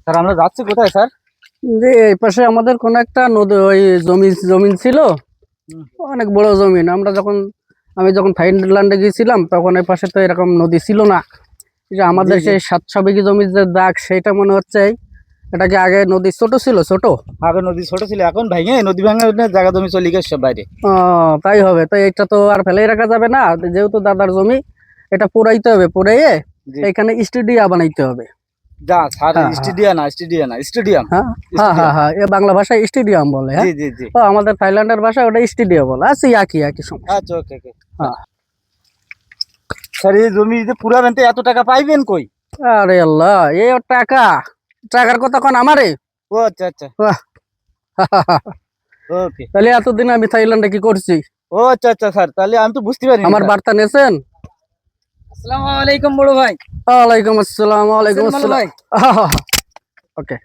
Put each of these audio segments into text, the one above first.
Sir আমরা যাচ্ছি কোথায় স্যার? যে এই পাশে আমাদের কোন একটা নদী, ওই জমিন ছিল, অনেক বড় জমিন। আমি যখন ফাইনল্যান্ডে গিয়েছিলাম তখন এই পাশে তো এরকম নদী ছিল না। যে আমাদের সেই 700 বিঘি জমির যে দাগ, সেটা মনে হচ্ছে এটা কি আগে নদী ছোট ছিল? ছোট আগে নদী ছোট ছিল, এখন ভেঙে নদী ভাঙে জায়গা জমি চলে গেছে সব বাইরে। তাই হবে। তো এটা তো আর ফেলেই রাখা যাবে না, যেহেতু দাদার জমি, এটা পুরাইতে হবে। পুরাইয়ে এখানে স্টেডিয়াম বানাইতে হবে। যা স্যার, স্টেডিয়াম। হ্যাঁ, এ বাংলা ভাষায় স্টেডিয়াম বলে। হ্যাঁ, আমাদের থাইল্যান্ডের ভাষায় ওটা স্টেডিয়াম বলে। আচ্ছা, একই সমস্যা। আচ্ছা, ওকে। স্যার এই জমি যে পুরা বেনতে এত টাকা পাইবেন কই? আরে আল্লাহ, এই টাকার কথা কোন আমারে? ও আচ্ছা। ওকে। তাহলে এতদিন আমি থাইল্যান্ডে কি করছি? ও আচ্ছা স্যার, তাহলে আমি তো বুঝতে পারিনি। আমার বার্তা নেছেন? আসসালামু আলাইকুম বড় ভাই। ওয়ালাইকুম আসসালাম। ওকে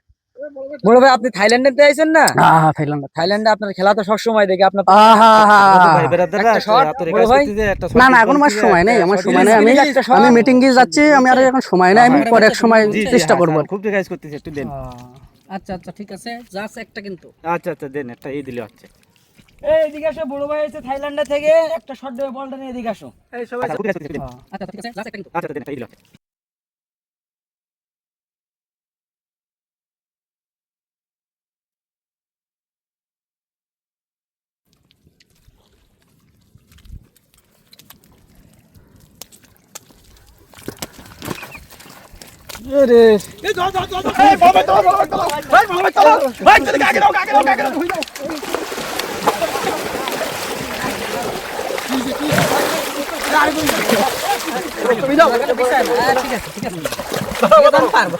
বড় ভাই, আপনি থাইল্যান্ডে আইছেন না? থাইল্যান্ডে আপনার খেলা তো সবসময় দেখি আপনার। না, এখন আমার সময় নেই। আমি মিটিং এ যাচ্ছি। আমি আর এখন সময় নেই। আমি পরে এক সময় চেষ্টা করবো। খুব কাজ করতেছি, একটু দেন। আচ্ছা, ঠিক আছে, জাস্ট একটা কিন্তু। আচ্ছা, দেন একটা, এই দিলে হচ্ছে। এই এদিকে আসো, বড় ভাই এসে থাইল্যান্ডে থেকে একটা শর্ট বলটা নিয়ে এদিকে আসো। এই সবাই আচ্ছা, ঠিক আছে, জাস্ট একটা কিন্তু। আচ্ছা, দেন একটা, এই দিলে হচ্ছে। ঠিক আছে, পারবো।